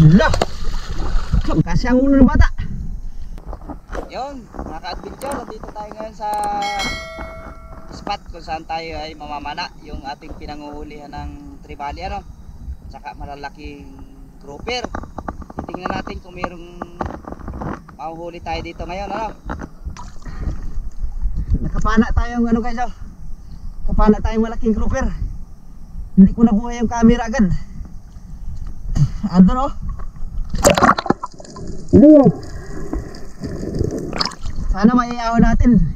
Lah, kasi ang ulo ng bata. Yun, mga ka-adventure, nandito tayo ngayon sa spot kung saan tayo ay mamamana yung ating pinanguhulihan ng trevally, ano, saka malalaking grouper. Titingnan natin kung mayroong mahuhuli tayo dito ngayon, ano. Nakapana tayong ano guys, oh. Kapana tayong malaking grouper. Hindi ko nabuhay yung camera agad. Ano no? Sana maiaw natin.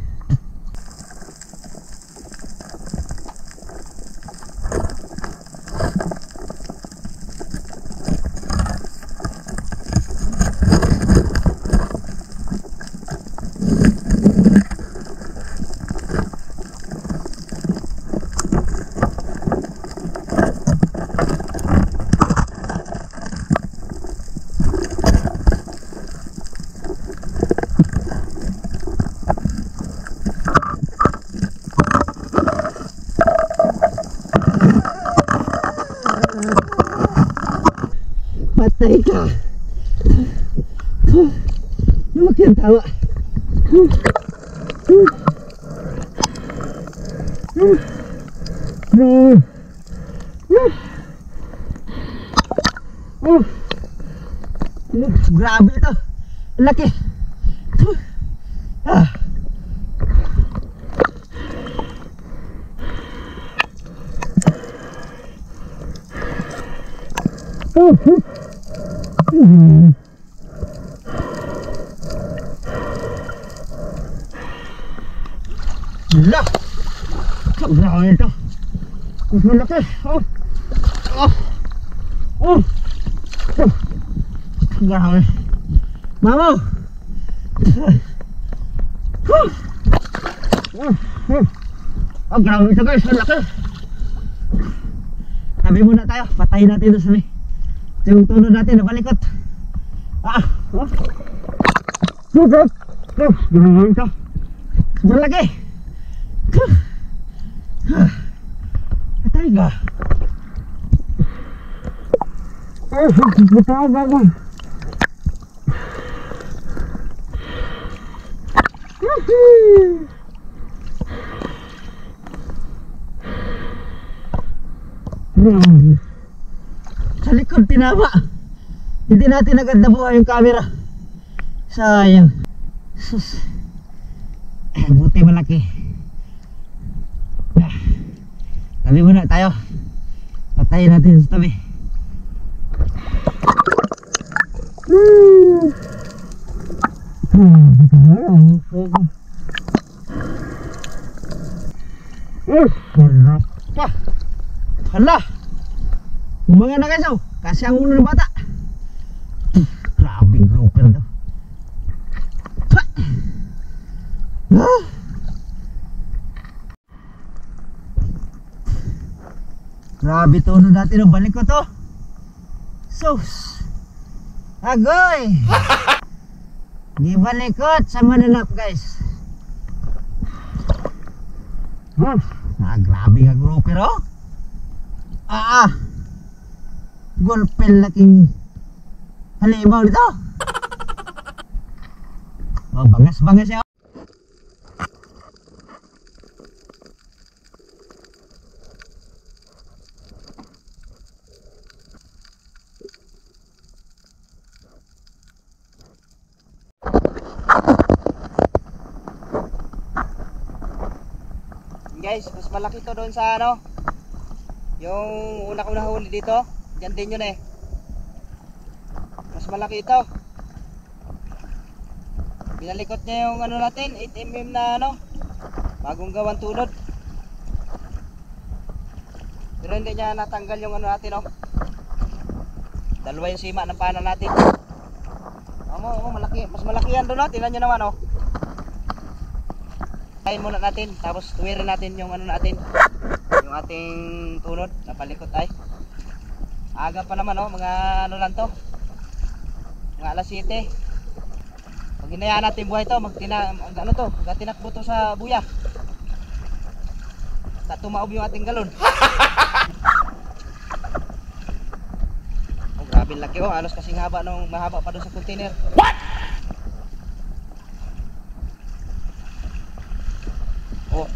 Patay ka. Lumaki ang tawa. Grabe ito. Laki. Lah, grabe ito. Mas malaki. Grabe. Mamaw. Grabe ito guys, malaki. Tabi muna tayo, patayin natin ito sa may yung tunod natin, nabalikot. Grabe ito. Malaki. Patay ka. Patay ka. Sa likod tinama. Hindi natin agad nabuhay yung camera. Sayang. Sus. Buti malaki. Tabi muna tayo. Patayin natin sa tabi. Hala. Mga na guys, oh. Kasi ang ulo ng bata. Grabe grouper to. Grabe tunod natin ang balik ko to. Sus. Agoy. Gibalikot sa mananap guys. Grabe nga grouper oh. Gulpil laking halimaw dito. Bangas-bangas siya. Guys, mas malaki to doon sa ano, yung una kong nahuli dito. Diyan din yun eh. Mas malaki ito. Binalikot niya yung ano natin, 8mm na ano, bagong gawang tunod. Pero hindi niya natanggal yung ano natin, oh. Dalawa yung sima ng pana natin. Malaki. Mas malaki yan doon, oh. Tingnan nyo naman, oh. Tayin muna natin, tapos tuwirin natin yung ano natin, yung ating tunod na palikot ay. Aga pa naman, oh, mga ano lang to, mga alas 7. Pag hinayaan natin buhay to, magtinakbo to sa buya. Tumaob yung ating galon. Oh, grabe. Grabe laki oh, halos kasing haba nung mahaba pa doon sa container. Oh,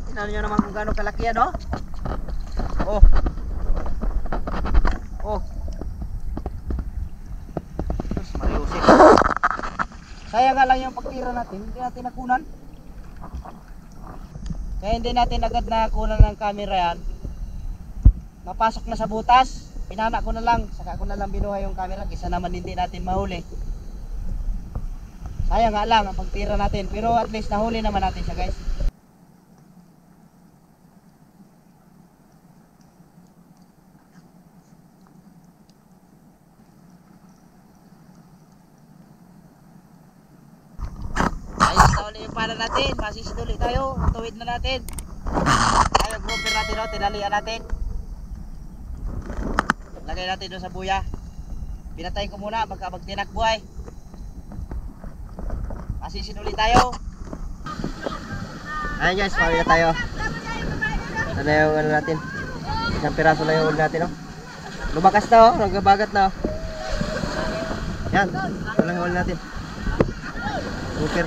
tingnan nyo naman kung gaano kalaki yan oh. Oh. Oh. Tapos mariusik. Sayang nga lang yung pagtira natin, hindi natin nakunan. Kaya hindi natin agad nakunan ng camera yan. Napasok na sa butas, pinana ko na lang, saka ko na lang binuhay yung camera, kisa naman hindi natin mahuli. Sayang nga lang ang pagtira natin, pero at least nahuli naman natin siya guys. Ayos na ulit yung pala natin, masisiduli tayo, tuwid na natin. Tayo grouper natin o, tinalian natin. Lagay natin doon sa buya. Pinatayin ko muna, baka magtinakbo ay. Masisiduli tayo. Ayun guys, pamili na tayo. Ano yung ano natin? Isang piraso lang yung ulo natin o. Lumakas na o, nagabagat na o. Yan, ito lang yung ulo natin. Grouper.